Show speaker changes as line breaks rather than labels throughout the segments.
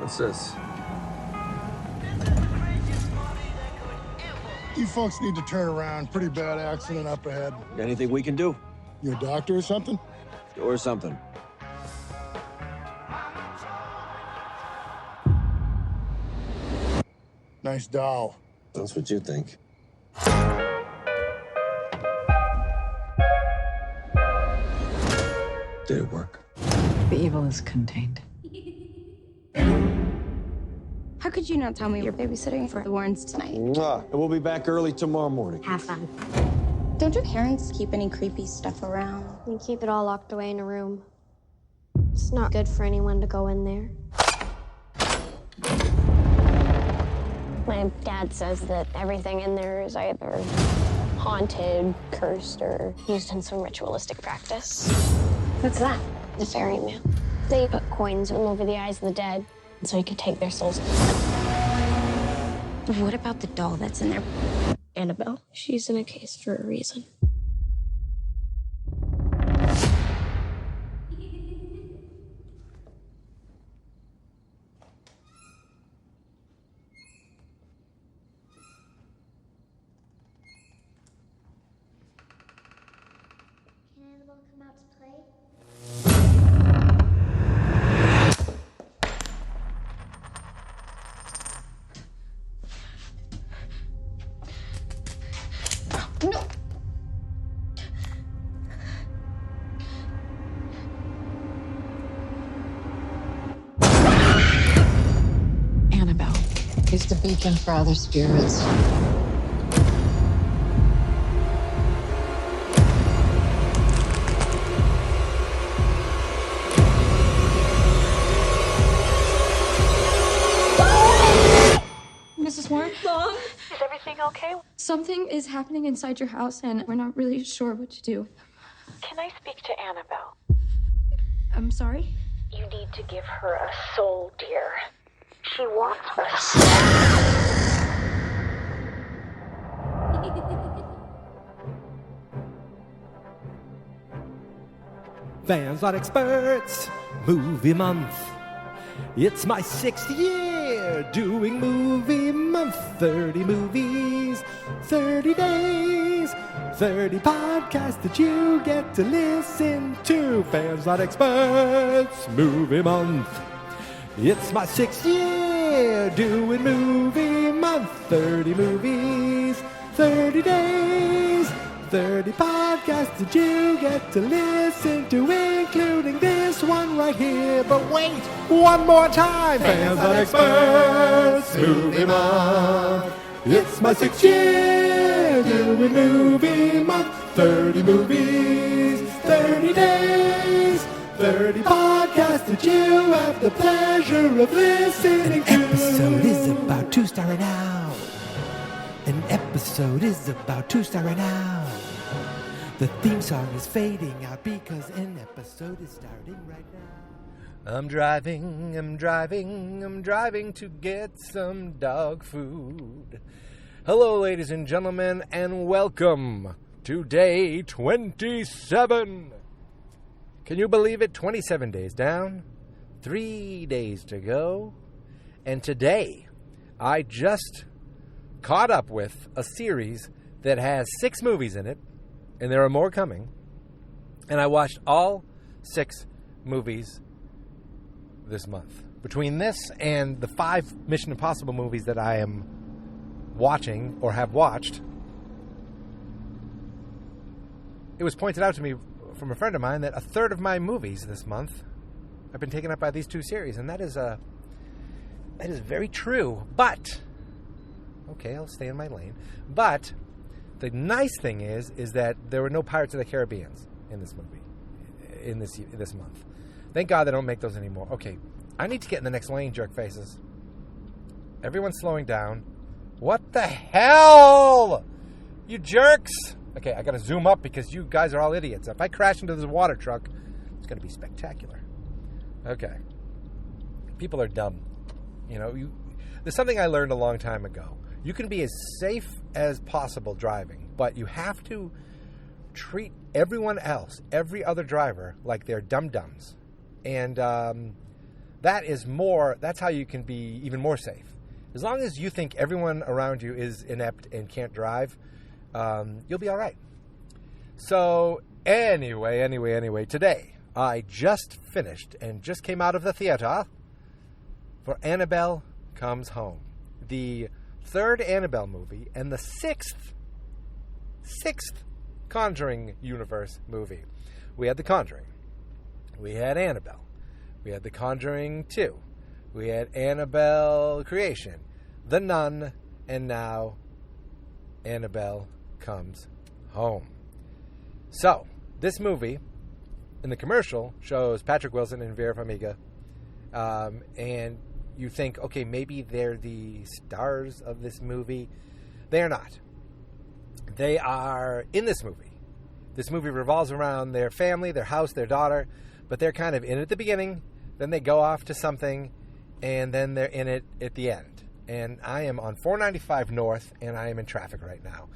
What's this?
You folks need to turn around. Pretty bad accident up ahead.
Anything we can do?
You a doctor or something?
Or something.
Nice doll.
That's what you think. Did it work?
The evil is contained.
How could you not tell me you're babysitting for the Warrens tonight?
Mwah. And we'll be back early tomorrow morning.
Have fun. Don't your parents keep any creepy stuff around?
We keep it all locked away in a room. It's not good for anyone to go in there. My dad says that everything in there is either haunted, cursed, or used in some ritualistic practice.
What's that?
The ferryman. They put coins over the eyes of the dead so he could take their souls.
What about the doll that's in there?
Annabelle, she's in a case for a reason.
Can Annabelle come out to play? No!
Annabelle is the beacon for other spirits.
Mrs. Warren? Mom?
Is everything okay?
Something is happening inside your house, and we're not really sure what to do.
Can I speak to Annabelle?
I'm sorry?
You need to give her a soul, dear. She wants a soul.
Fans Not Experts Movie Month. It's my 6th year doing movie month. 30 movies, 30 days, 30 podcasts that you get to listen to. Fans Not Experts Movie Month. It's my 6th year doing movie month. 30 movies, 30 days, 30 podcasts that you get to listen to, including this one right here. But wait, one more time. Fans Not Experts Movie Month. It's my 6th year doing movie month. 30 movies, 30 days, 30 podcasts that you have the pleasure of listening to. An episode is about to start right now. An episode is about to start right now. The theme song is fading out because an episode is starting right now. I'm driving to get some dog food. Hello, ladies and gentlemen, and welcome to day 27. Can you believe it? 27 days down, 3 days to go. And today, I just caught up with a series that has 6 movies in it, and there are more coming. And I watched all 6 movies this month. Between this and the 5 Mission Impossible movies that I am watching or have watched, it was pointed out to me from a friend of mine that a third of my movies this month have been taken up by these 2 series, and that is very true. But okay, I'll stay in my lane. But the nice thing is that there were no Pirates of the Caribbean in this movie, in this month. Thank God they don't make those anymore. Okay, I need to get in the next lane, jerk faces. Everyone's slowing down. What the hell? You jerks! Okay, I gotta zoom up because you guys are all idiots. If I crash into this water truck, it's gonna be spectacular. Okay. People are dumb. You know, there's something I learned a long time ago. You can be as safe as possible driving, but you have to treat everyone else, every other driver, like they're dum-dums. And That's how you can be even more safe. As long as you think everyone around you is inept and can't drive, you'll be all right. So anyway, today I just finished and just came out of the theater for Annabelle Comes Home, the third Annabelle movie and the sixth Conjuring universe movie. We had The Conjuring. We had Annabelle. We had The Conjuring 2. We had Annabelle Creation, The Nun, and now Annabelle Comes Home. So, this movie, in the commercial, shows Patrick Wilson and Vera Farmiga, and you think, okay, maybe they're the stars of this movie. They are not. They are in this movie. This movie revolves around their family, their house, their daughter, but they're kind of in it at the beginning, then they go off to something, and then they're in it at the end. And I am on 495 North, and I am in traffic right now.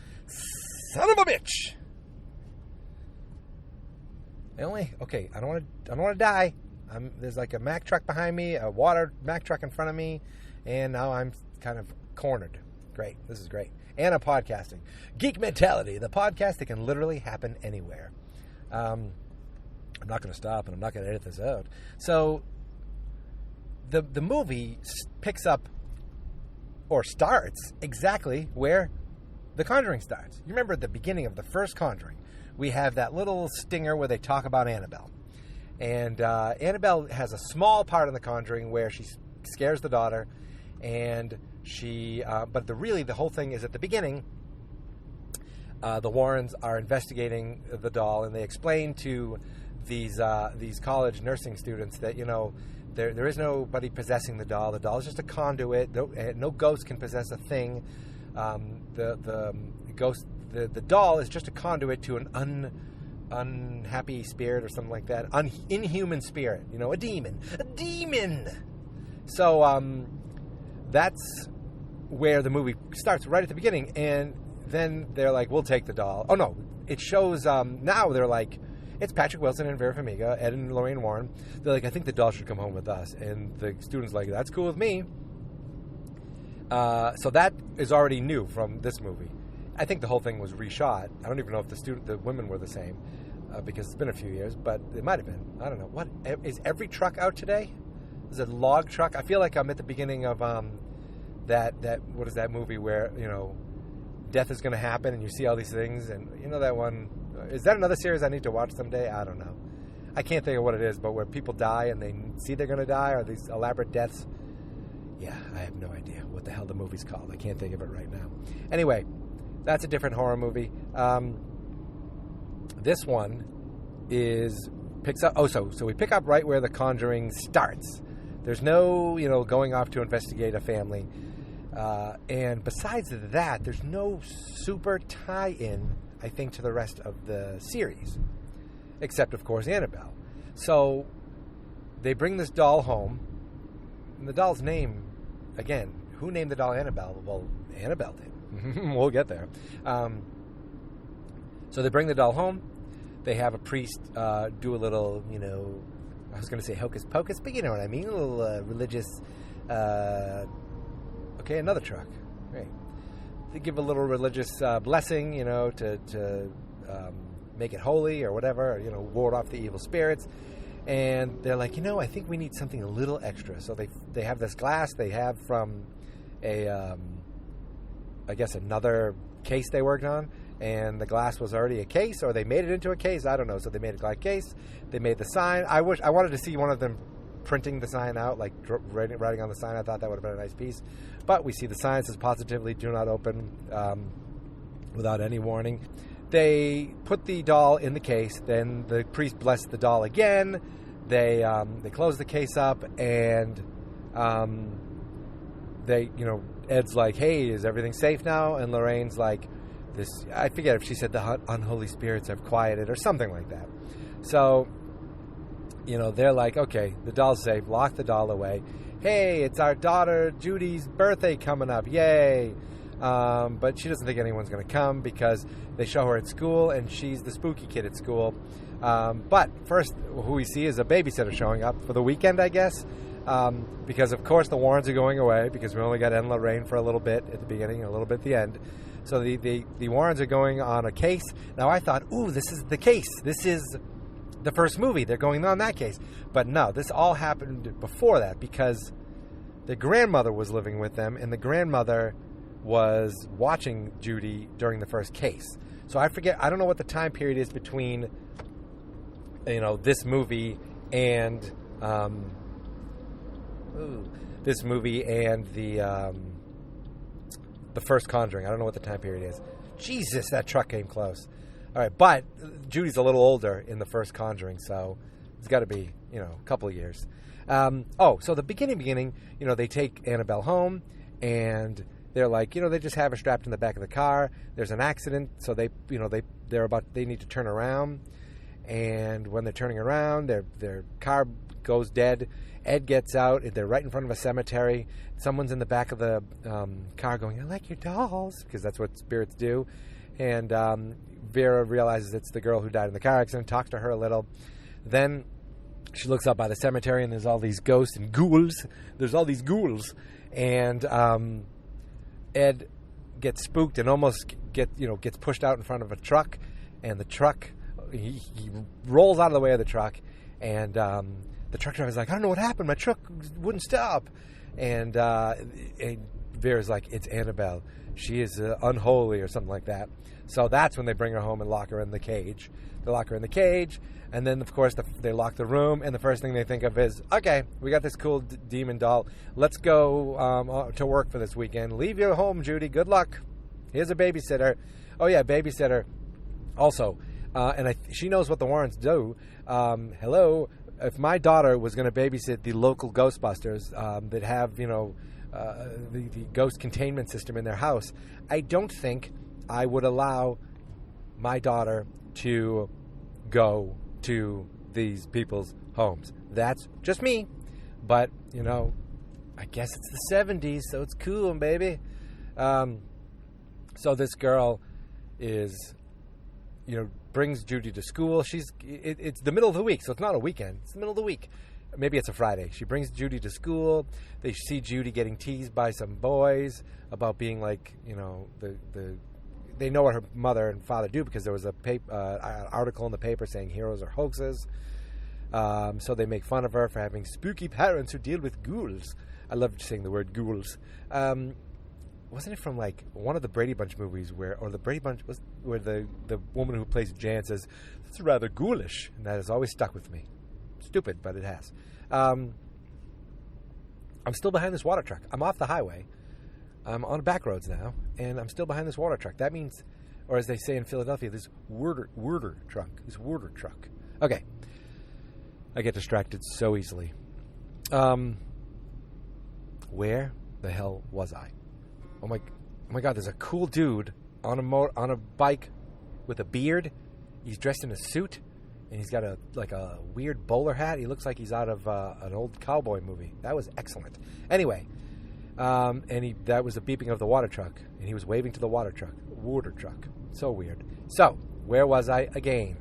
Son of a bitch! I don't want to die. There's like a Mack truck behind me, a water Mack truck in front of me, and now I'm kind of cornered. Great. This is great. And I'm podcasting. Geek Mentality, the podcast that can literally happen anywhere. I'm not going to stop, and I'm not going to edit this out. So, the movie picks up, or starts, exactly where The Conjuring starts. You remember at the beginning of the first Conjuring, we have that little stinger where they talk about Annabelle. And Annabelle has a small part in The Conjuring where she scares the daughter, and but the whole thing is at the beginning. The Warrens are investigating the doll, and they explain to these college nursing students that, there is nobody possessing the doll. The doll is just a conduit. No ghost can possess a thing. The doll is just a conduit to an unhappy spirit or something like that. Inhuman spirit. A demon. A demon! So, that's where the movie starts, right at the beginning. And then they're like, we'll take the doll. Oh, no. It shows, now they're like, it's Patrick Wilson and Vera Farmiga, Ed and Lorraine Warren. They're like, I think the doll should come home with us. And the student's like, that's cool with me. So that is already new from this movie. I think the whole thing was reshot. I don't even know if the women were the same, because it's been a few years, but it might have been. I don't know. What is every truck out today? Is it a log truck? I feel like I'm at the beginning of that what is that movie where death is going to happen and you see all these things, and that one. Is that another series I need to watch someday? I don't know. I can't think of what it is, but where people die and they see they're going to die, or these elaborate deaths. Yeah, I have no idea what the hell the movie's called. I can't think of it right now. Anyway, that's a different horror movie. This one picks up. Oh, so we pick up right where The Conjuring starts. There's no, going off to investigate a family. And besides that, there's no super tie-in, I think, to the rest of the series. Except, of course, Annabelle. So, they bring this doll home. And the doll's name, again, who named the doll Annabelle? Well, Annabelle did. We'll get there. So they bring the doll home. They have a priest do a little, I was going to say hocus pocus, but you know what I mean. A little religious. Okay, another truck. Great. They give a little religious blessing, to make it holy or whatever, ward off the evil spirits. And they're like, I think we need something a little extra. So they have this glass they have from I guess another case they worked on. And the glass was already a case, or they made it into a case. I don't know. So they made a glass case. They made the sign. I wanted to see one of them printing the sign out, like writing on the sign. I thought that would have been a nice piece. But we see the sign says positively do not open without any warning. They put the doll in the case. Then the priest blessed the doll again. They close the case up, and Ed's like, hey, is everything safe now? And Lorraine's like, I forget if she said the unholy spirits have quieted or something like that. So, they're like, okay, the doll's safe. Lock the doll away. Hey, it's our daughter Judy's birthday coming up. Yay. But she doesn't think anyone's going to come because they show her at school and she's the spooky kid at school. But first, who we see is a babysitter showing up for the weekend, I guess. Because, of course, the Warrens are going away because we only got Ed and Lorraine for a little bit at the beginning and a little bit at the end. So the Warrens are going on a case. Now, I thought, ooh, this is the case. This is the first movie. They're going on that case. But no, this all happened before that because the grandmother was living with them, and the grandmother was watching Judy during the first case. So I forget, I don't know what the time period is between, this movie and the first Conjuring. I don't know what the time period is. Jesus, that truck came close. All right, but Judy's a little older in the first Conjuring, so it's got to be, a couple of years. So the beginning, they take Annabelle home, and they're like, they just have her strapped in the back of the car. There's an accident, so they need to turn around, and when they're turning around, their car goes dead. Ed gets out. They're right in front of a cemetery. Someone's in the back of the car going, I like your dolls, because that's what spirits do. And Vera realizes it's the girl who died in the car accident, talks to her a little. Then she looks up by the cemetery, and there's all these ghosts and ghouls. There's all these ghouls. And Ed gets spooked and almost gets pushed out in front of a truck. And the truck, he rolls out of the way of the truck. And the truck driver's like, I don't know what happened. My truck wouldn't stop. And Vera's like, it's Annabelle. She is unholy or something like that. So that's when they bring her home and lock her in the cage. They lock her in the cage. And then, of course, they lock the room. And the first thing they think of is, okay, we got this cool demon doll. Let's go to work for this weekend. Leave you home, Judy. Good luck. Here's a babysitter. Oh, yeah, babysitter. Also, she knows what the Warrens do. Hello. If my daughter was going to babysit the local Ghostbusters that have, the ghost containment system in their house, I don't think I would allow my daughter to go to these people's homes. That's just me. But, I guess it's the 70s, so it's cool, baby. So this girl is, brings Judy to school. It's the middle of the week, so it's not a weekend. It's the middle of the week. Maybe it's a Friday. She brings Judy to school. They see Judy getting teased by some boys about being like, they know what her mother and father do because there was an article in the paper saying heroes are hoaxes. So they make fun of her for having spooky parents who deal with ghouls. I love saying the word ghouls. Wasn't it from like one of the Brady Bunch movies where the woman who plays Jan says, it's rather ghoulish, and that has always stuck with me. Stupid, but it has. I'm still behind this water truck. I'm off the highway. I'm on back roads now, and I'm still behind this water truck. That means, or as they say in Philadelphia, this Werder truck. This Werder truck. Okay. I get distracted so easily. Where the hell was I? Oh my God! There's a cool dude on a bike with a beard. He's dressed in a suit, and he's got a weird bowler hat. He looks like he's out of an old cowboy movie. That was excellent. Anyway, that was the beeping of the water truck, and he was waving to the water truck. So weird. So where was I again?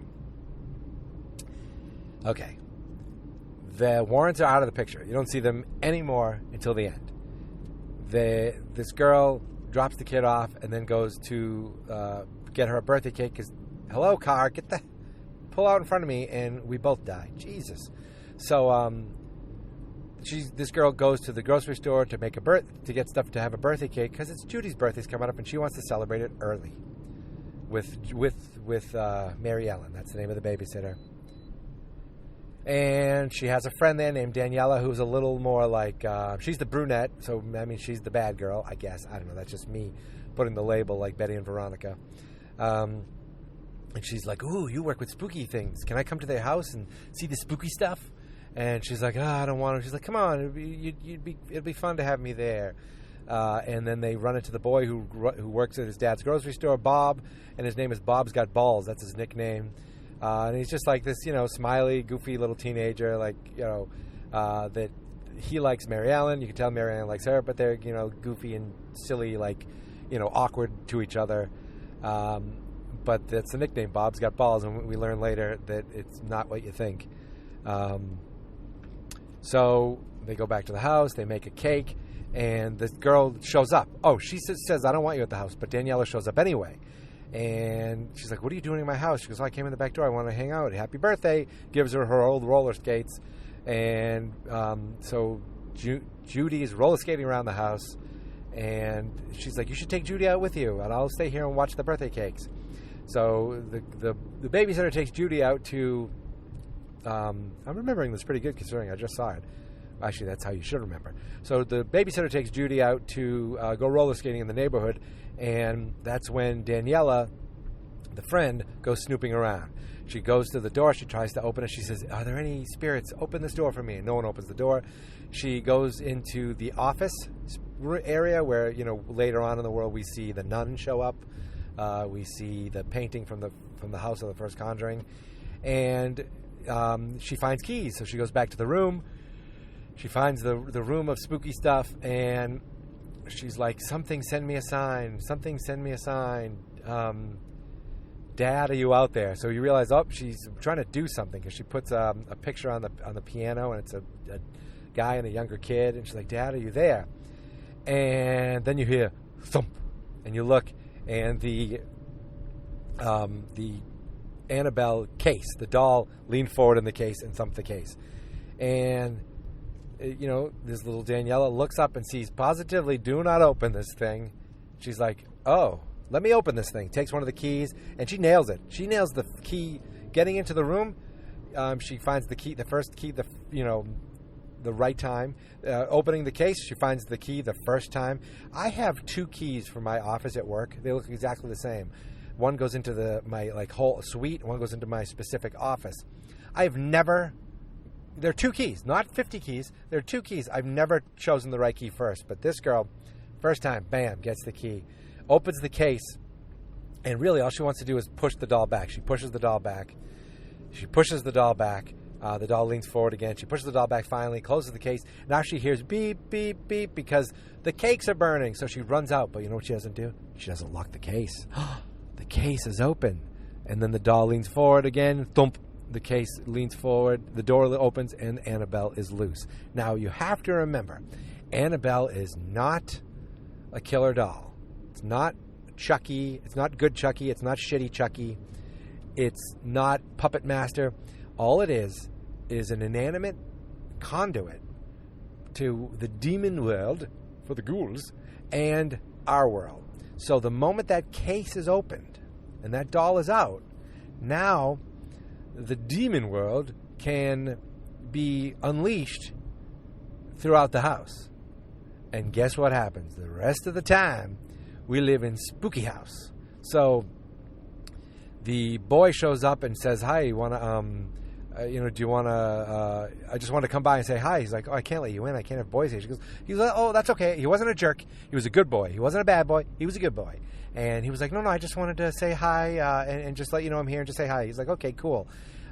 Okay, the Warrens are out of the picture. You don't see them anymore until the end. This girl drops the kid off and then goes to get her a birthday cake because, hello, car, pull out in front of me, and we both die. Jesus. So this girl goes to the grocery store to get stuff to have a birthday cake because it's Judy's birthday's coming up and she wants to celebrate it early with Mary Ellen. That's the name of the babysitter. And she has a friend there named Daniela who's a little more like, she's the brunette, so I mean she's the bad girl, I guess. I don't know, that's just me putting the label like Betty and Veronica. And she's like, ooh, you work with spooky things. Can I come to their house and see the spooky stuff? And she's like, I don't want to. She's like, come on, it'd be fun to have me there. And then they run into the boy who works at his dad's grocery store, Bob, and his name is Bob's Got Balls. That's his nickname. And he's just like this, smiley, goofy little teenager, that he likes Mary Ellen. You can tell Mary Ellen likes her, but they're, goofy and silly, awkward to each other. But that's the nickname, Bob's Got Balls, and we learn later that it's not what you think. So they go back to the house. They make a cake, and this girl shows up. Oh, she says, I don't want you at the house, but Daniela shows up anyway. And she's like, what are you doing in my house? She goes, I came in the back door. I want to hang out. Happy birthday. Gives her old roller skates. And so Judy is roller skating around the house. And she's like, you should take Judy out with you, and I'll stay here and watch the birthday cakes. So the babysitter takes Judy out to... I'm remembering this pretty good considering I just saw it. Actually, that's how you should remember. So the babysitter takes Judy out to go roller skating in the neighborhood, and that's when Daniela, the friend, goes snooping around. She goes to the door. She tries to open it. She says, are there any spirits? Open this door for me. And no one opens the door. She goes into the office area where, later on in the world we see the nun show up. We see the painting from the house of the first Conjuring. And she finds keys. So she goes back to the room. She finds the room of spooky stuff, and she's like, something send me a sign. Something send me a sign. Dad, are you out there? So you realize, she's trying to do something, because she puts a picture on the piano, and it's a guy and a younger kid, and she's like, Dad, are you there? And then you hear thump, and you look, and the Annabelle case, the doll, leaned forward in the case and thumped the case. And this little Daniela looks up and sees positively, do not open this thing. She's like, oh, let me open this thing. Takes one of the keys, and she nails it. She nails the key getting into the room. She finds the key, the first key, the right time. Opening the case, she finds the key the first time. I have 2 keys for my office at work. They look exactly the same. One goes into my whole suite. One goes into my specific office. There are 2 keys, not 50 keys. There are 2 keys. I've never chosen the right key first. But this girl, first time, bam, gets the key. Opens the case. And really all she wants to do is push the doll back. She pushes the doll back. She pushes the doll back. The doll leans forward again. She pushes the doll back finally, closes the case. Now she hears beep, beep, beep because the cakes are burning. So she runs out. But you know what she doesn't do? She doesn't lock the case. The case is open. And then the doll leans forward again. Thump. The case leans forward. The door opens and Annabelle is loose. Now you have to remember, Annabelle is not a killer doll. It's not Chucky. It's not good Chucky. It's not shitty Chucky. It's not Puppet Master. All it is an inanimate conduit to the demon world for the ghouls and our world. So the moment that case is opened and that doll is out, now the demon world can be unleashed throughout the house. And guess what happens? The rest of the time, we live in spooky house. So the boy shows up and says, hi, you want to, do you want to, I just want to come by and say hi. He's like, oh, I can't let you in. I can't have boys here. He's like, oh, that's okay. He wasn't a jerk. He was a good boy. He wasn't a bad boy. He was a good boy. And he was like, no, I just wanted to say hi and just let you know I'm here and just say hi. He's like, okay, cool.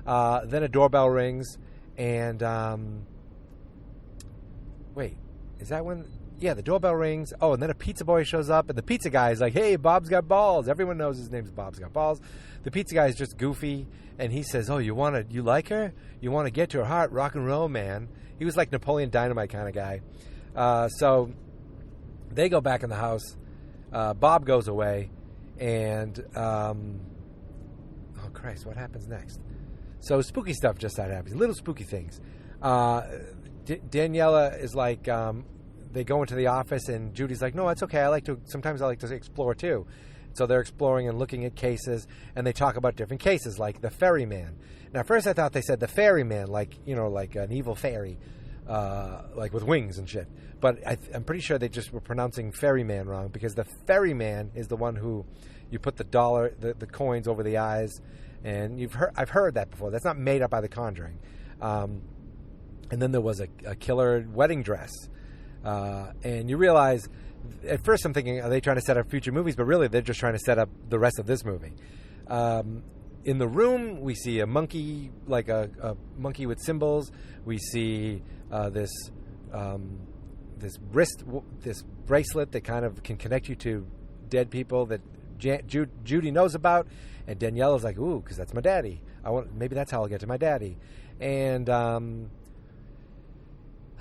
Then a doorbell rings and, wait, is that when? Yeah, the doorbell rings. Oh, and then a pizza boy shows up, and the pizza guy is like, hey, Bob's got balls. Everyone knows his name's Bob's got balls. The pizza guy is just goofy, and he says, oh, you like her? You want to get to her heart? Rock and roll, man. He was like Napoleon Dynamite kind of guy. So they go back in the house. Bob goes away, and, oh, Christ, what happens next? So spooky stuff just started happening. Little spooky things. Daniela is like... they go into the office and Judy's like, no, it's okay. Sometimes I like to explore too. So they're exploring and looking at cases, and they talk about different cases, like the ferryman. Now, at first I thought they said the ferryman, like an evil fairy, like with wings and shit. But I'm pretty sure they just were pronouncing ferryman wrong, because the ferryman is the one who you put the coins over the eyes, and I've heard that before. That's not made up by The Conjuring. And then there was a killer wedding dress. And you realize, at first I'm thinking, are they trying to set up future movies? But really, they're just trying to set up the rest of this movie. In the room, we see a monkey, like a monkey with symbols. We see this bracelet that kind of can connect you to dead people that Judy knows about. And Daniela's like, ooh, because that's my daddy. Maybe that's how I'll get to my daddy. And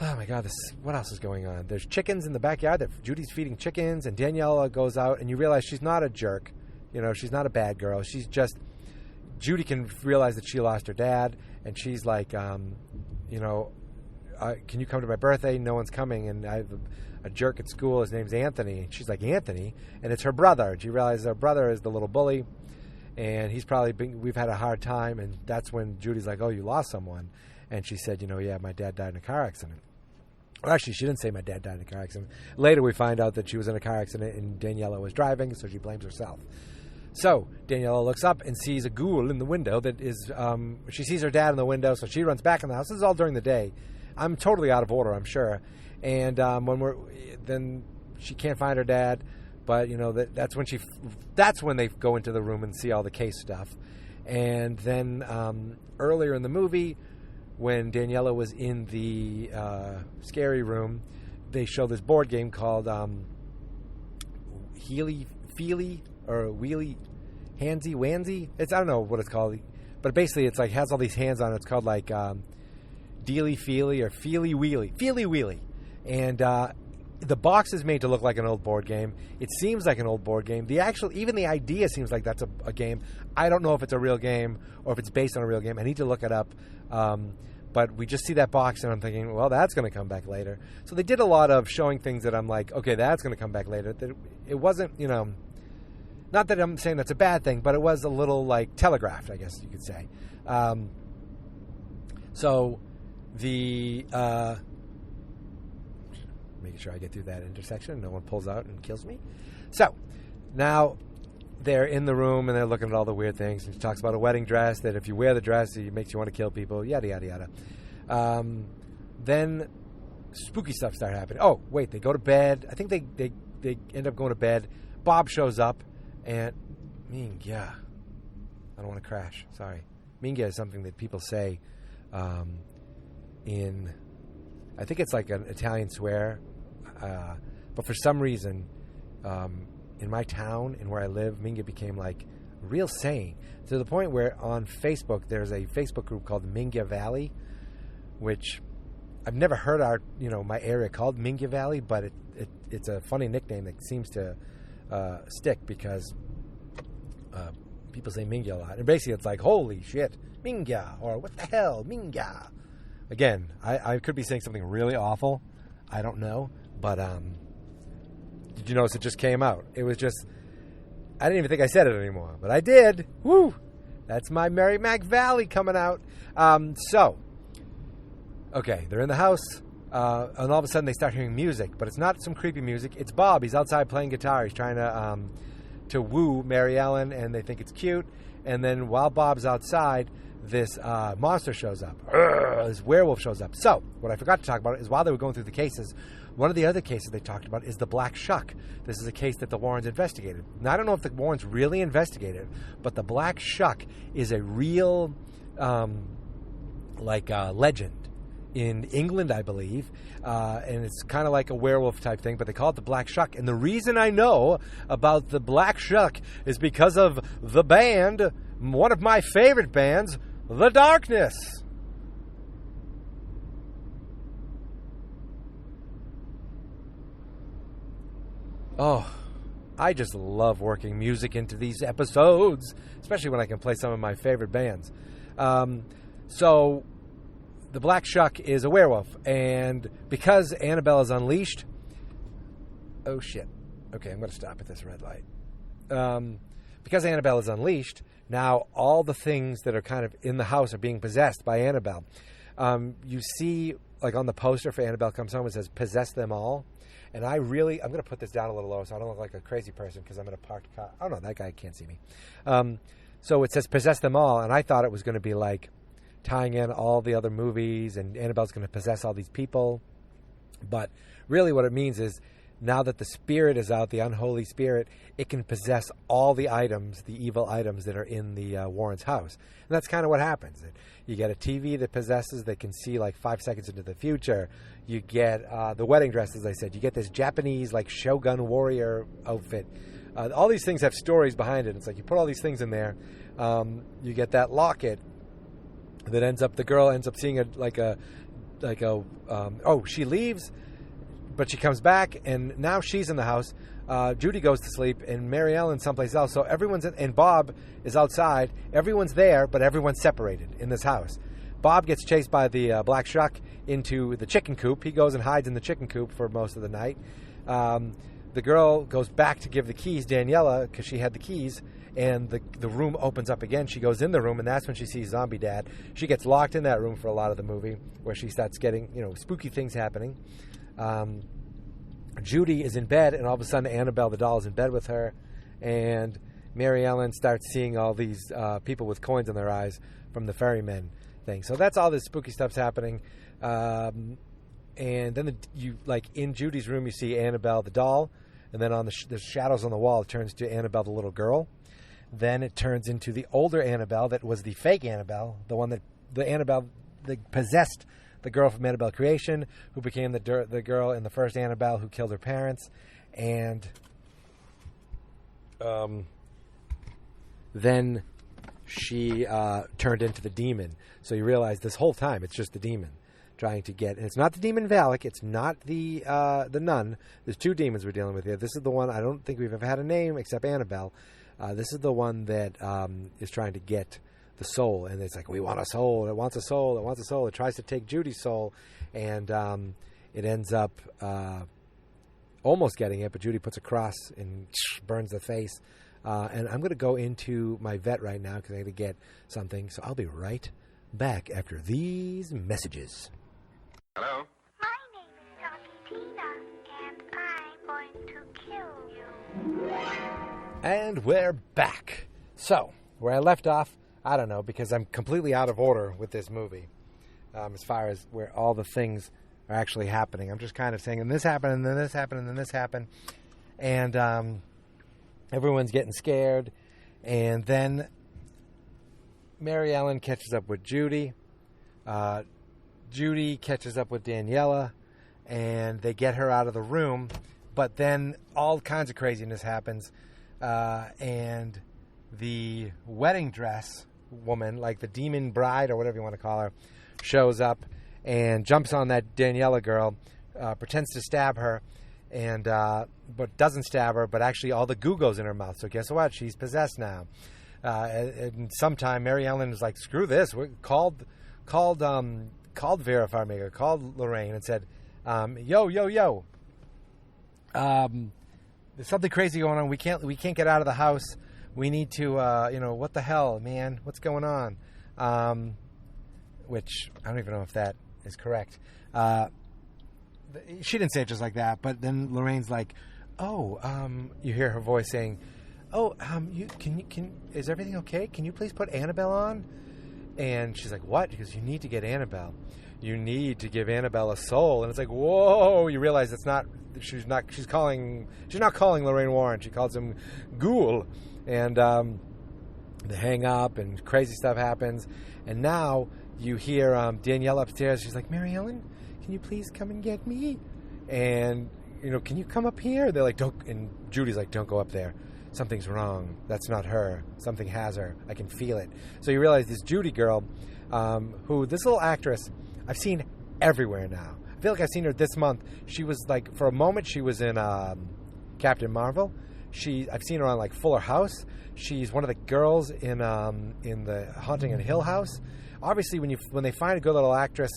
Oh my God, what else is going on? There's chickens in the backyard that Judy's feeding chickens, and Daniela goes out, and you realize she's not a jerk. You know, she's not a bad girl. She's just, Judy can realize that she lost her dad, and she's like, you know, can you come to my birthday? No one's coming, and I have a jerk at school. His name's Anthony. And she's like, Anthony? And it's her brother. And she realizes her brother is the little bully, and we've had a hard time, and that's when Judy's like, oh, you lost someone. And she said, you know, yeah, my dad died in a car accident. Well, actually, she didn't say my dad died in a car accident. Later, we find out that she was in a car accident and Daniela was driving, so she blames herself. So Daniela looks up and sees a ghoul in the window that is, she sees her dad in the window, so she runs back in the house. This is all during the day. I'm totally out of order, I'm sure. And then she can't find her dad, but, you know, that's when they go into the room and see all the case stuff. And then earlier in the movie, when Daniela was in the scary room, they show this board game called Healy Feely or Wheelie Handsy Wansy. I don't know what it's called, but basically it's like has all these hands on it. It's called like Dealy Feely or Feely Wheelie. And the box is made to look like an old board game. It seems like an old board game. Even the idea seems like that's a game. I don't know if it's a real game or if it's based on a real game. I need to look it up. But we just see that box and I'm thinking, well, that's going to come back later. So they did a lot of showing things that I'm like, okay, that's going to come back later. It wasn't, you know, not that I'm saying that's a bad thing, but it was a little like telegraphed, I guess you could say. So the making sure I get through that intersection, no one pulls out and kills me. So now they're in the room and they're looking at all the weird things. And she talks about a wedding dress, that if you wear the dress, it makes you want to kill people, yada, yada, yada. Then spooky stuff started happening. Oh, wait, they go to bed. I think they end up going to bed. Bob shows up and Mingya. I don't want to crash. Sorry. Mingya is something that people say in, I think it's like an Italian swear. But for some reason, in my town and where I live, Mingya became like a real saying, to the point where on Facebook there's a Facebook group called Mingya Valley, which I've never heard my area called Mingya Valley, but it's a funny nickname that seems to stick because people say Mingya a lot. And basically it's like, holy shit, Mingya, or what the hell, Mingya. Again, I could be saying something really awful. I don't know, but did you notice it just came out? It was just, I didn't even think I said it anymore, but I did. Woo! That's my Merrimack Valley coming out. So, okay, they're in the house, and all of a sudden they start hearing music, but it's not some creepy music. It's Bob. He's outside playing guitar. He's trying to woo Mary Ellen, and they think it's cute. And then while Bob's outside, this monster shows up. This werewolf shows up. So, what I forgot to talk about is while they were going through the cases, one of the other cases they talked about is the Black Shuck. This is a case that the Warrens investigated. Now, I don't know if the Warrens really investigated, but the Black Shuck is a real, legend in England, I believe. And it's kind of like a werewolf type thing, but they call it the Black Shuck. And the reason I know about the Black Shuck is because of the band, one of my favorite bands, The Darkness. Oh, I just love working music into these episodes, especially when I can play some of my favorite bands. So, the Black Shuck is a werewolf, and because Annabelle is unleashed... Oh, shit. Okay, I'm going to stop at this red light. Because Annabelle is unleashed, now all the things that are kind of in the house are being possessed by Annabelle. You see, like on the poster for Annabelle Comes Home, it says, possess them all. And I'm going to put this down a little lower so I don't look like a crazy person because I'm in a parked car. Oh, no, that guy can't see me. So it says possess them all, and I thought it was going to be like tying in all the other movies and Annabelle's going to possess all these people. But really what it means is now that the spirit is out, the unholy spirit, it can possess all the items, the evil items that are in the Warren's house. And that's kind of what happens. You get a TV that possesses, that can see like 5 seconds into the future. You get the wedding dress, as I said. You get this Japanese like shogun warrior outfit. All these things have stories behind it. It's like you put all these things in there. You get that locket that the girl ends up seeing a she leaves, but she comes back, and now she's in the house. Judy goes to sleep, and Mary Ellen's someplace else. So everyone's and Bob is outside. Everyone's there, but everyone's separated in this house. Bob gets chased by the black shuck into the chicken coop. He goes and hides in the chicken coop for most of the night. The girl goes back to give the keys, Daniela, because she had the keys, and the room opens up again. She goes in the room, and that's when she sees Zombie Dad. She gets locked in that room for a lot of the movie, where she starts getting, spooky things happening. Judy is in bed, and all of a sudden Annabelle the doll is in bed with her, and Mary Ellen starts seeing all these people with coins in their eyes from the ferrymen thing. So that's all this spooky stuff's happening. And then in Judy's room you see Annabelle the doll, and then on the shadows on the wall it turns to Annabelle the little girl. Then it turns into the older Annabelle that was the fake Annabelle, the Annabelle that possessed the girl from Annabelle Creation, who became the girl in the first Annabelle who killed her parents, and then she turned into the demon. So you realize this whole time it's just the demon trying to get, and it's not the demon Valak, it's not the nun. There's two demons we're dealing with here. This is the one I don't think we've ever had a name except Annabelle. This is the one that is trying to get the soul, and it's like, we want a soul, it wants a soul, it wants a soul. It tries to take Judy's soul, and it ends up almost getting it, but Judy puts a cross and burns the face. And I'm going to go into my vet right now because I got to get something, so I'll be right back after these messages.
Hello?
My name is Tina, and I'm going to kill you.
And we're back. So, where I left off, I don't know, because I'm completely out of order with this movie as far as where all the things are actually happening. I'm just kind of saying, and this happened, and then this happened, and then this happened. And everyone's getting scared. And then Mary Ellen catches up with Judy. Judy catches up with Daniela, and they get her out of the room. But then all kinds of craziness happens. And the wedding dress woman, like the demon bride or whatever you want to call her, shows up and jumps on that Daniela girl, pretends to stab her, and but doesn't stab her, but actually all the goo goes in her mouth. So guess what? She's possessed now. And sometime Mary Ellen is like, screw this. We called Vera Farmiga, called Lorraine, and said, yo. There's something crazy going on. We can't get out of the house. We need to, what the hell, man? What's going on? Which I don't even know if that is correct. She didn't say it just like that, but then Lorraine's like, you hear her voice saying, is everything okay? Can you please put Annabelle on? And she's like, what? Because you need to get Annabelle. You need to give Annabelle a soul. And it's like, whoa, you realize she's not calling Lorraine Warren. She calls him Ghoul. And they hang up and crazy stuff happens. And now you hear Danielle upstairs. She's like, Mary Ellen, can you please come and get me? And, can you come up here? They're like, don't. And Judy's like, don't go up there. Something's wrong. That's not her. Something has her. I can feel it. So you realize this Judy girl, who this little actress, I've seen everywhere now. I feel like I've seen her this month. She was like, for a moment, she was in Captain Marvel. I've seen her on like Fuller House. She's one of the girls in the Haunting in Hill House. Obviously, when they find a good little actress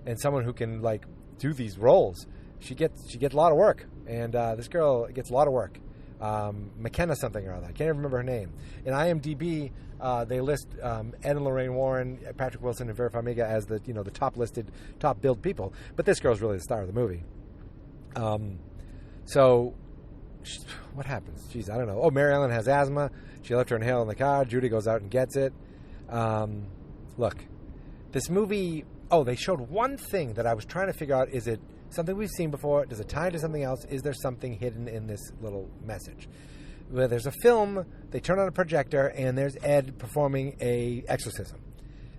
and someone who can like do these roles, she gets a lot of work. And this girl gets a lot of work. McKenna something or other. I can't even remember her name. In IMDb, they list Ed and Lorraine Warren, Patrick Wilson, and Vera Farmiga as the top billed people. But this girl's really the star of the movie. So what happens? Jeez, I don't know. Oh, Mary Ellen has asthma. She left her inhaler in the car. Judy goes out and gets it. Look, this movie. Oh, they showed one thing that I was trying to figure out. Is it something we've seen before? Does it tie into something else? Is there something hidden in this little message? Where there's a film, they turn on a projector, and there's Ed performing a exorcism.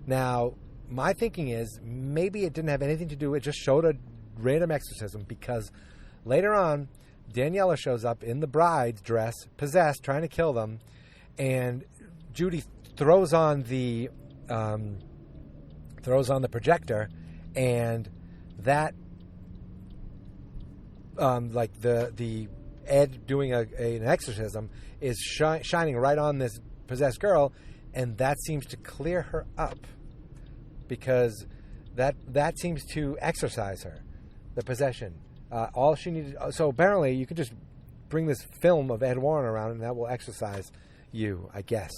Now, my thinking is maybe it didn't have anything to do. It just showed a random exorcism because later on, Daniela shows up in the bride's dress, possessed, trying to kill them, and Judy throws on the projector, and that, like the Ed doing an exorcism is shining right on this possessed girl, and that seems to clear her up, because that seems to exorcise her, the possession. All she needed. So apparently, you could just bring this film of Ed Warren around, and that will exorcise you, I guess.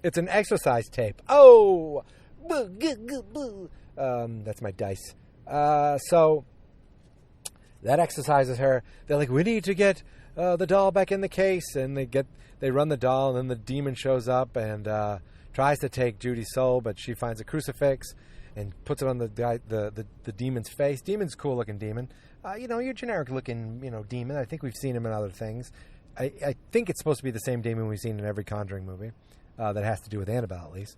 It's an exercise tape. Oh, that's my dice. So that exercises her. They're like, we need to get the doll back in the case, and they run the doll, and then the demon shows up and tries to take Judy's soul, but she finds a crucifix and puts it on the demon's face. Demon's cool looking demon. Your generic looking demon. I think we've seen him in other things. I think it's supposed to be the same demon we've seen in every Conjuring movie that has to do with Annabelle, at least.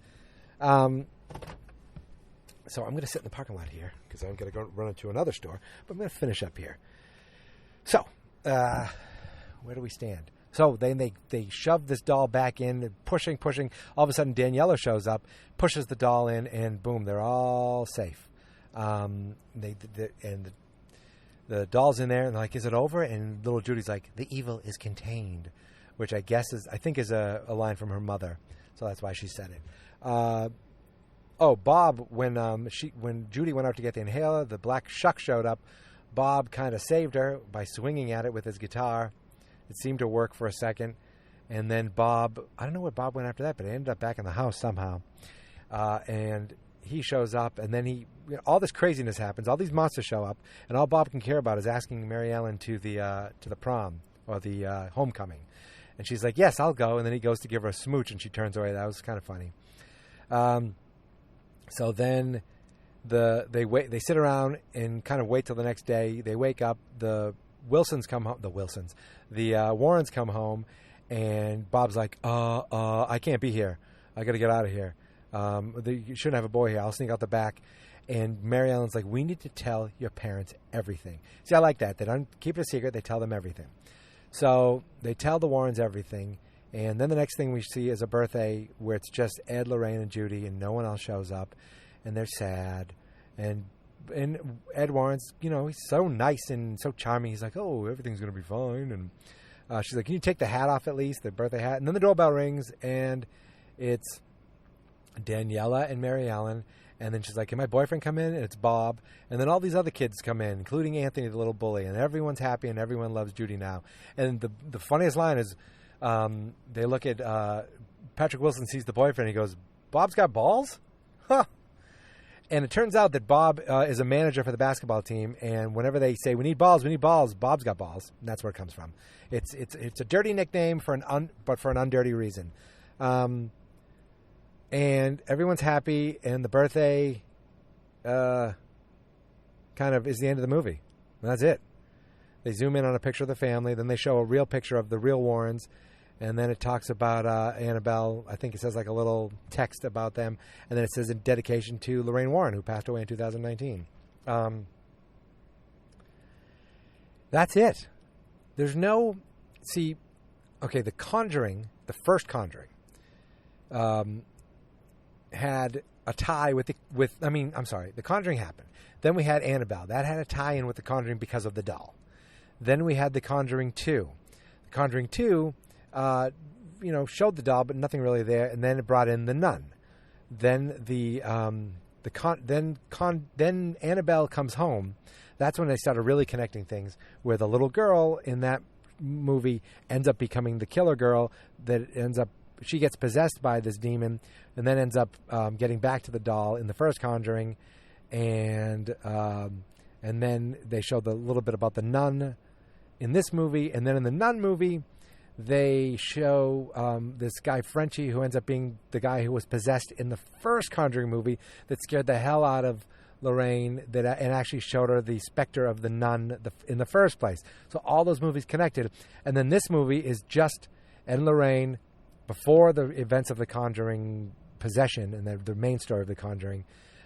So I'm going to sit in the parking lot here because I'm going to go run into another store, but I'm going to finish up here. So, where do we stand? So they shove this doll back in, pushing. All of a sudden, Daniela shows up, pushes the doll in, and boom, they're all safe. And the doll's in there, and they're like, is it over? And little Judy's like, the evil is contained, which I think is a line from her mother. So that's why she said it. Bob, when Judy went out to get the inhaler, the black shuck showed up. Bob kind of saved her by swinging at it with his guitar. It seemed to work for a second. And then Bob, I don't know where Bob went after that, but it ended up back in the house somehow. And he shows up, and then all this craziness happens. All these monsters show up, and all Bob can care about is asking Mary Ellen to the prom or the homecoming. And she's like, yes, I'll go. And then he goes to give her a smooch, and she turns away. That was kind of funny. So then they sit around and kind of wait till the next day. They wake up. The Wilsons come home. The Warrens come home, and Bob's like, I can't be here. I got to get out of here. You shouldn't have a boy here. I'll sneak out the back. And Mary Ellen's like, we need to tell your parents everything. See, I like that. They don't keep it a secret. They tell them everything. So they tell the Warrens everything. And then the next thing we see is a birthday where it's just Ed, Lorraine, and Judy, and no one else shows up. And they're sad. And Ed Warren's, he's so nice and so charming. He's like, oh, everything's going to be fine. And she's like, can you take the hat off at least, the birthday hat? And then the doorbell rings, and it's Daniela and Mary Ellen. And then she's like, can my boyfriend come in? And it's Bob. And then all these other kids come in, including Anthony, the little bully. And everyone's happy, and everyone loves Judy now. And the funniest line is they look at Patrick Wilson sees the boyfriend. He goes, Bob's got balls? Huh. And it turns out that Bob is a manager for the basketball team. And whenever they say, we need balls, Bob's got balls. And that's where it comes from. It's a dirty nickname but for an undirty reason. And everyone's happy, and the birthday kind of is the end of the movie. And that's it. They zoom in on a picture of the family, then they show a real picture of the real Warrens, and then it talks about Annabelle. I think it says like a little text about them, and then it says in dedication to Lorraine Warren, who passed away in 2019. That's it. There's no... See, okay, The Conjuring, the first Conjuring, had a tie with The Conjuring happened. Then we had Annabelle. That had a tie-in with The Conjuring because of the doll. Then we had The Conjuring 2. The Conjuring 2, showed the doll, but nothing really there. And then it brought in the nun. Then then Annabelle comes home. That's when they started really connecting things, where the little girl in that movie ends up becoming the killer girl she gets possessed by this demon, and then ends up getting back to the doll in the first Conjuring, and then they showed a little bit about the nun in this movie, and then in the nun movie, they show this guy Frenchie, who ends up being the guy who was possessed in the first Conjuring movie that scared the hell out of Lorraine, and actually showed her the specter of the nun in the first place. So all those movies connected, and then this movie is just Ed and Lorraine before the events of the Conjuring possession and the main story of the Conjuring,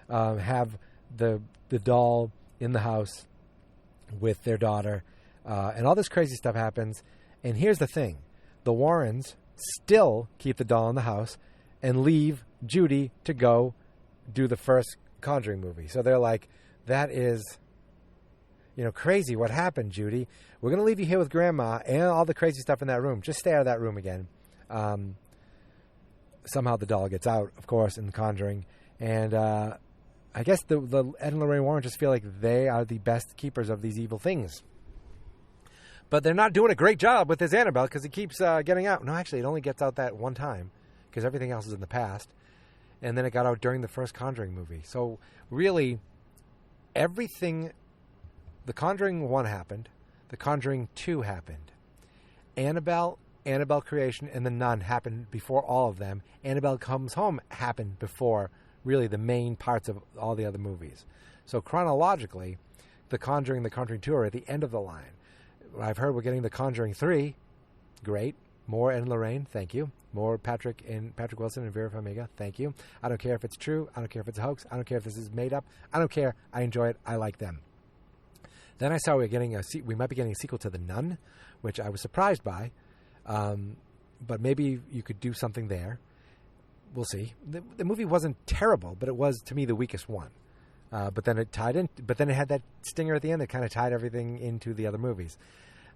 have the doll in the house with their daughter, and all this crazy stuff happens. And here's the thing. The Warrens still keep the doll in the house and leave Judy to go do the first Conjuring movie. So they're like, That is, crazy. What happened, Judy? We're going to leave you here with Grandma and all the crazy stuff in that room. Just stay out of that room again. Somehow the doll gets out, of course, in The Conjuring. And I guess the Ed and Lorraine Warren just feel like they are the best keepers of these evil things. But they're not doing a great job with this Annabelle because it keeps getting out. No, actually, it only gets out that one time because everything else is in the past. And then it got out during the first Conjuring movie. So really, everything... The Conjuring 1 happened. The Conjuring 2 happened. Annabelle Creation, and The Nun happened before all of them. Annabelle Comes Home happened before really the main parts of all the other movies. So chronologically, The Conjuring and The Conjuring 2 are at the end of the line. I've heard we're getting The Conjuring 3. Great. More Ed and Lorraine. Thank you. More Patrick Wilson and Vera Farmiga. Thank you. I don't care if it's true. I don't care if it's a hoax. I don't care if this is made up. I don't care. I enjoy it. I like them. Then I saw we might be getting a sequel to The Nun, which I was surprised by. But maybe you could do something there. We'll see. The movie wasn't terrible, but it was, to me, the weakest one. But then it tied in. But then it had that stinger at the end that kind of tied everything into the other movies.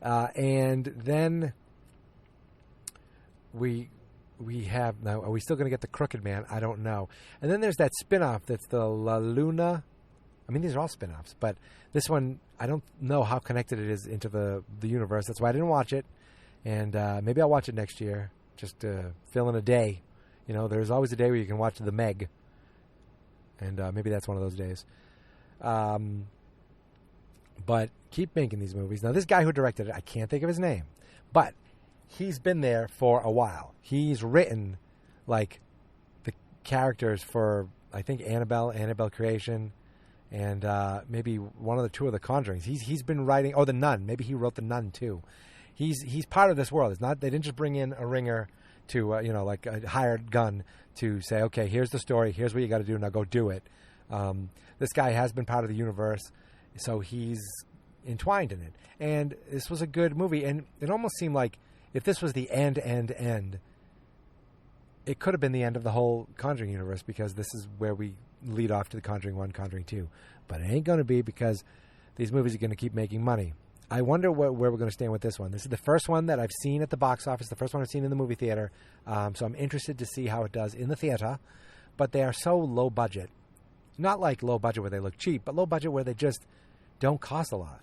And then we have now. Are we still going to get The Crooked Man? I don't know. And then there's that spin-off that's the La Luna. I mean, these are all spin-offs, but this one, I don't know how connected it is into the universe. That's why I didn't watch it. And maybe I'll watch it next year, just to fill in a day. There's always a day where you can watch The Meg. And maybe that's one of those days. But keep making these movies. Now, this guy who directed it, I can't think of his name. But he's been there for a while. He's written, like, the characters for, I think, Annabelle Creation, and maybe one of the two of The Conjurings. He's been writing... Oh, The Nun. Maybe he wrote The Nun, too. He's part of this world. It's not... They didn't just bring in a ringer to, like a hired gun to say, okay, here's the story, here's what you got to do, now go do it. This guy has been part of the universe, so he's entwined in it. And this was a good movie, and it almost seemed like if this was the end, it could have been the end of the whole Conjuring universe, because this is where we lead off to The Conjuring 1, Conjuring 2. But it ain't going to be, because these movies are going to keep making money. I wonder where we're going to stand with this one. This is the first one that I've seen at the box office, the first one I've seen in the movie theater. So I'm interested to see how it does in the theater. But they are so low budget. Not like low budget where they look cheap, but low budget where they just don't cost a lot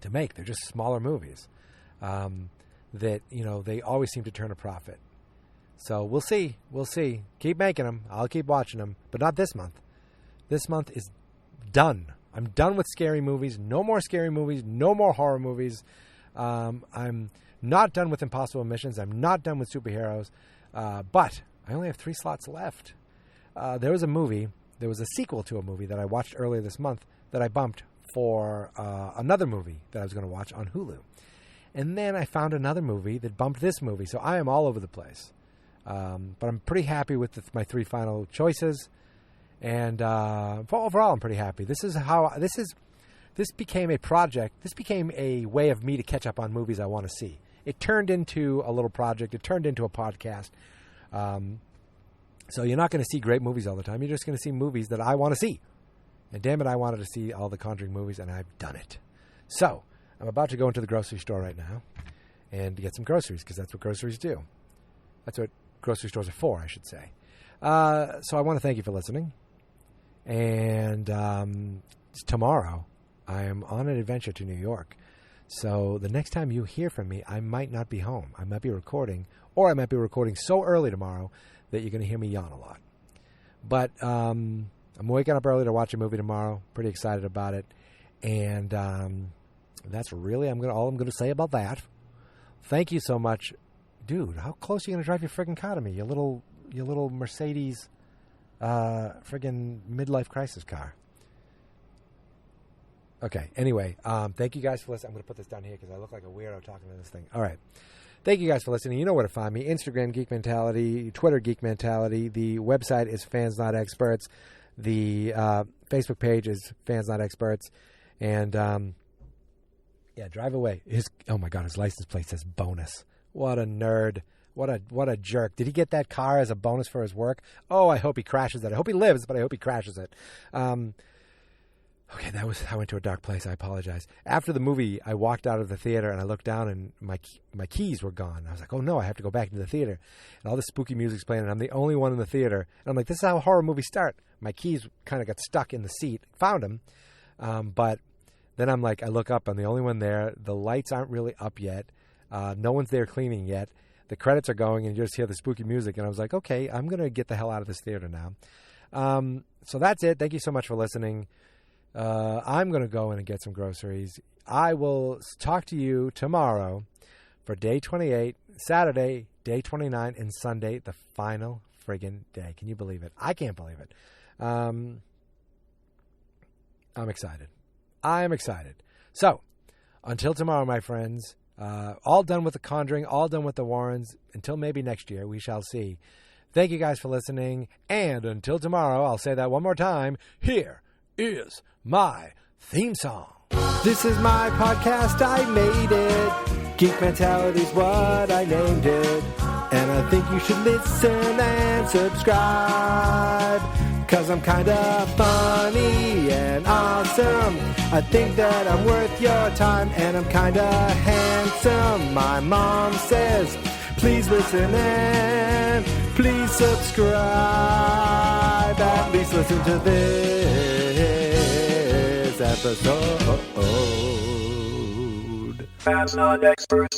to make. They're just smaller movies that, they always seem to turn a profit. So we'll see. We'll see. Keep making them. I'll keep watching them. But not this month. This month is done. I'm done with scary movies. No more scary movies. No more horror movies. I'm not done with Impossible Missions. I'm not done with superheroes. But I only have 3 slots left. There was a sequel to a movie that I watched earlier this month that I bumped for another movie that I was going to watch on Hulu. And then I found another movie that bumped this movie. So I am all over the place. But I'm pretty happy with my 3 final choices. And overall, I'm pretty happy. This became a project. This became a way of me to catch up on movies I want to see. It turned into a little project. It turned into a podcast. So you're not going to see great movies all the time. You're just going to see movies that I want to see. And damn it, I wanted to see all the Conjuring movies, and I've done it. So I'm about to go into the grocery store right now and get some groceries, because that's what groceries do. That's what grocery stores are for, I should say. So I want to thank you for listening. And tomorrow, I am on an adventure to New York. So the next time you hear from me, I might not be home. I might be recording, or I might be recording so early tomorrow that you're going to hear me yawn a lot. But I'm waking up early to watch a movie tomorrow. Pretty excited about it. And that's really all I'm going to say about that. Thank you so much. Dude, how close are you going to drive your friggin' car to me? Your little Mercedes friggin' midlife crisis car. Okay, anyway, thank you guys for listening. I'm going to put this down here because I look like a weirdo talking to this thing. All right. Thank you guys for listening. You know where to find me. Instagram, Geek Mentality. Twitter, Geek Mentality. The website is Fans Not Experts. The Facebook page is Fans Not Experts. And, drive away. Oh, my God, his license plate says bonus. What a nerd. What a jerk. Did he get that car as a bonus for his work? Oh, I hope he crashes it. I hope he lives, but I hope he crashes it. Okay, I went to a dark place. I apologize. After the movie, I walked out of the theater and I looked down and my keys were gone. I was like, oh no, I have to go back into the theater. And all this spooky music's playing and I'm the only one in the theater. And I'm like, this is how horror movies start. My keys kind of got stuck in the seat. Found them. But then I'm like, I look up. I'm the only one there. The lights aren't really up yet. No one's there cleaning yet. The credits are going and you just hear the spooky music. And I was like, okay, I'm going to get the hell out of this theater now. So that's it. Thank you so much for listening. I'm going to go in and get some groceries. I will talk to you tomorrow for day 28, Saturday, day 29, and Sunday, the final friggin' day. Can you believe it? I can't believe it. I'm excited. I'm excited. So, until tomorrow, my friends, all done with The Conjuring, all done with the Warrens. Until maybe next year, we shall see. Thank you guys for listening. And until tomorrow, I'll say that one more time. Here is my theme song. This is my podcast, I made it. Geek Mentality's what I named it. And I think you should listen and subscribe. 'Cause I'm kinda funny and awesome. I think that I'm worth your time. And I'm kinda handsome, my mom says. Please listen and please subscribe. At least listen to this episode.
Fans not experts.